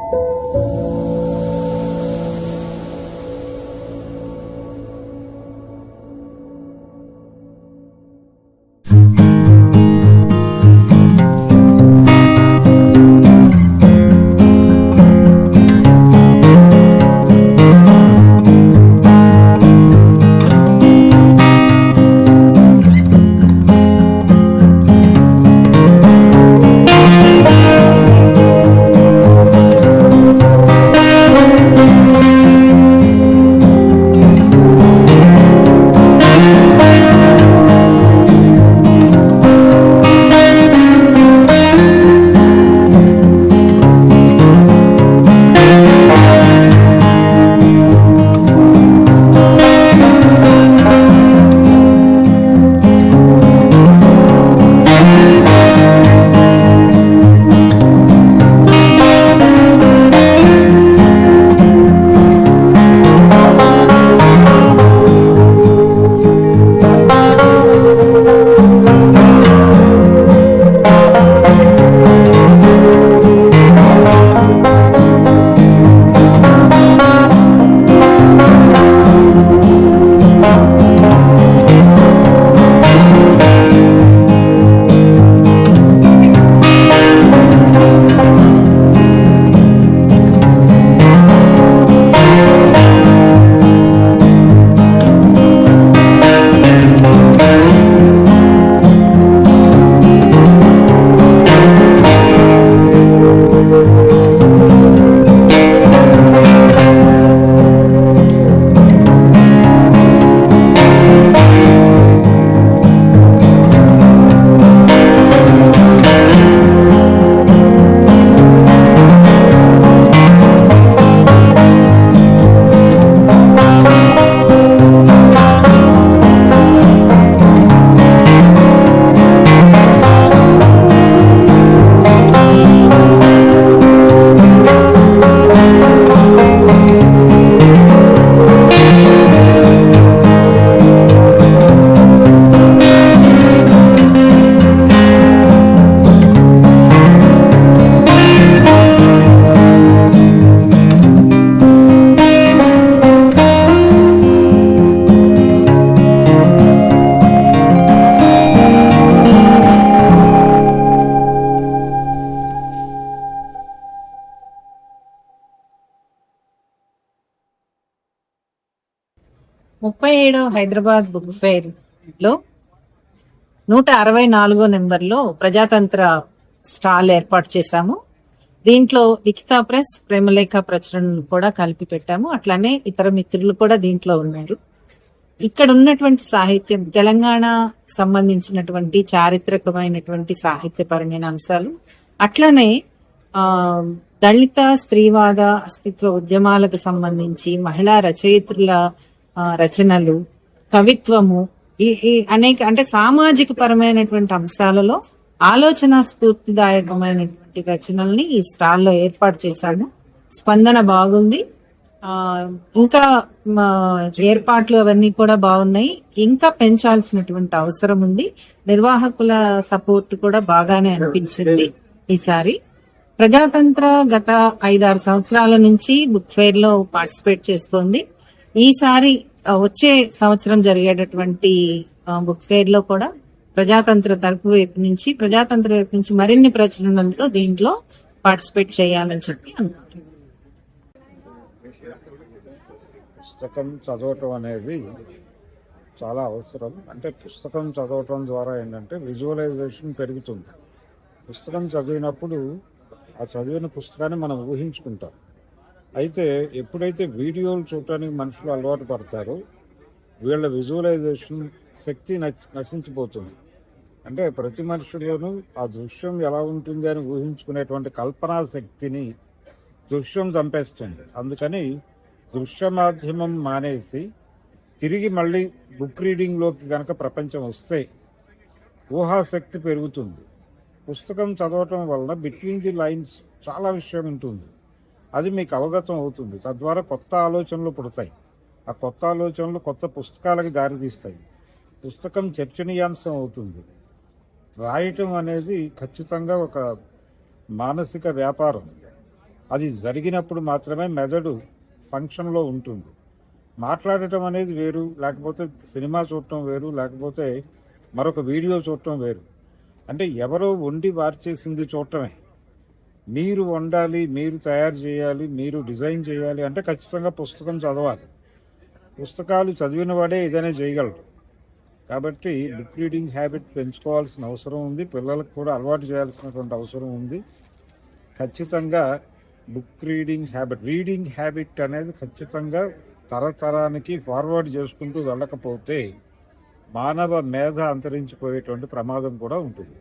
37వ Hyderabad book fair లో 164 నెంబర్లో ప్రజాతంత్ర stall ఏర్పాటు చేశాము. దీంట్లో లిఖితా ప్రెస్, ప్రేమలేఖ ప్రచురణలు కూడా కలిపి పెట్టాము. అట్లానే ఇతర మిత్రులు కూడా దీంట్లో ఉన్నారు. ఇక్కడ ఉన్నటువంటి సాహిత్యం తెలంగాణ సంబంధించినటువంటి చారిత్రకమైనటువంటి సాహిత్యపరమైన అంశాలు, అట్లానే దళిత స్త్రీవాద అస్తిత్వ ఉద్యమాలకు సంబంధించి మహిళా రచయిత్రుల రచనలు, కవిత్వము, ఈ అనేక అంటే సామాజిక పరమైనటువంటి అంశాలలో ఆలోచన స్ఫూర్తిదాయకమైనటువంటి రచనల్ని ఈ స్టాల్లో ఏర్పాటు చేశాము. స్పందన బాగుంది. ఇంకా ఏర్పాట్లు అవన్నీ కూడా బాగున్నాయి. ఇంకా పెంచాల్సినటువంటి అవసరం ఉంది. నిర్వాహకుల సపోర్ట్ కూడా బాగానే అనిపించింది. ఈసారి ప్రజాతంత్ర గత 5-6 సంవత్సరాల నుంచి బుక్ ఫెయిర్ లో పార్టిసిపేట్ చేస్తోంది. ఈసారి వచ్చే సంవత్సరం జరిగేటటువంటి బుక్ ఫెయిర్ లో కూడా ప్రజాతంత్ర వైపు నుంచి మరిన్ని ప్రచురణలతో దీంట్లో పార్టిసిపేట్ చేయాలని చెప్పి అనుకుంటున్నాను. పుస్తకం చదవటం అనేది చాలా అవసరం. అంటే పుస్తకం చదవటం ద్వారా ఏంటంటే విజువలైజేషన్ పెరుగుతుంది. పుస్తకం చదివినప్పుడు ఆ చదివిన పుస్తకాన్ని మనం ఊహించుకుంటాం. అయితే ఎప్పుడైతే వీడియోలు చూడటానికి మనుషులు అలవాటు పడతారో వీళ్ళ విజువలైజేషన్ శక్తి నశించిపోతుంది. అంటే ప్రతి మనుషుల్లోనూ ఆ దృశ్యం ఎలా ఉంటుంది అని ఊహించుకునేటువంటి కల్పనా శక్తిని దృశ్యం చంపేస్తుంది. అందుకని దృశ్య మాధ్యమం మానేసి తిరిగి మళ్ళీ బుక్ రీడింగ్లోకి కనుక ప్రపంచం వస్తే ఊహాశక్తి పెరుగుతుంది. పుస్తకం చదవటం వలన బిట్వీన్ ది లైన్స్ చాలా విషయం ఉంటుంది. అది మీకు అవగతం అవుతుంది. తద్వారా కొత్త ఆలోచనలు పుడతాయి. ఆ కొత్త ఆలోచనలు కొత్త పుస్తకాలకు దారితీస్తాయి. పుస్తకం చర్చనీయాంశం అవుతుంది. రాయటం అనేది ఖచ్చితంగా ఒక మానసిక వ్యాపారం. అది జరిగినప్పుడు మాత్రమే మెదడు ఫంక్షన్లో ఉంటుంది. మాట్లాడటం అనేది వేరు, లేకపోతే సినిమా చూడటం వేరు, లేకపోతే మరొక వీడియో చూడటం వేరు. అంటే ఎవరో వండి చేసింది చూడటమే. మీరు వండాలి, మీరు తయారు చేయాలి, మీరు డిజైన్ చేయాలి అంటే ఖచ్చితంగా పుస్తకం చదవాలి. పుస్తకాలు చదివిన వాడే ఏదైనా చేయగలరు. కాబట్టి బుక్ రీడింగ్ హ్యాబిట్ పెంచుకోవాల్సిన అవసరం ఉంది. పిల్లలకు కూడా అలవాటు చేయాల్సినటువంటి అవసరం ఉంది. ఖచ్చితంగా బుక్ రీడింగ్ హ్యాబిట్ అనేది ఖచ్చితంగా తరతరానికి ఫార్వర్డ్ చేసుకుంటూ వెళ్ళకపోతే మానవ మేధ అంతరించిపోయేటువంటి ప్రమాదం కూడా ఉంటుంది.